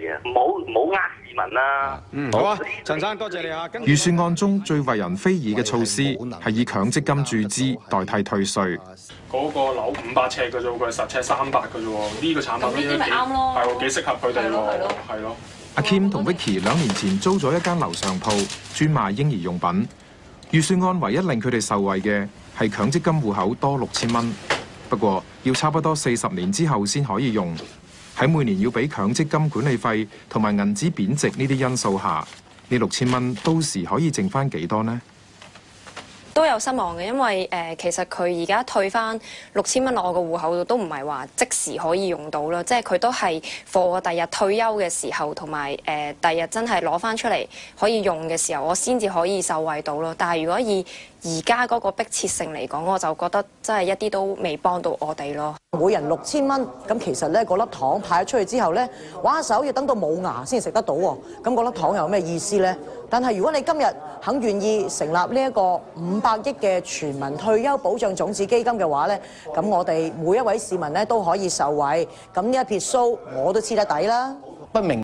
唔好呃市民啦。好啊，陳生多謝你啊。預算案中最為人非議嘅措施係以強積金注資代替退稅。嗰個樓500尺嘅啫，佢係實尺300嘅啫喎。呢個產品呢啲咪啱咯，係喎，幾適合佢哋喎。係咯。阿 Kim 同 Vicky 2年前租咗一間樓上鋪，專賣嬰兒用品。預算案唯一令佢哋受惠嘅係強積金戶口多6000蚊，不過要差不多40年之後先可以用。喺每年要俾強積金管理費同埋銀紙貶值呢啲因素下，呢6000蚊到時可以剩翻幾多呢？都有失望嘅，因為其實佢而家退翻6000蚊落我個戶口度，都唔係話即時可以用到咯，即係佢都係貨我第日退休嘅時候，同埋第日真係攞翻出嚟可以用嘅時候，我先至可以受惠到咯。但係如果以而家嗰個迫切性嚟講，我就覺得真係一啲都未幫到我哋咯。每人6000蚊，咁其實咧嗰粒糖派咗出去之後咧，玩手要等到冇牙先食得到喎。咁嗰粒糖有咩意思咧？但係如果你今日肯願意成立呢一個500億嘅全民退休保障種子基金嘅話咧，咁我哋每一位市民咧都可以受惠。咁呢一撇鬚我都黐得底啦。不明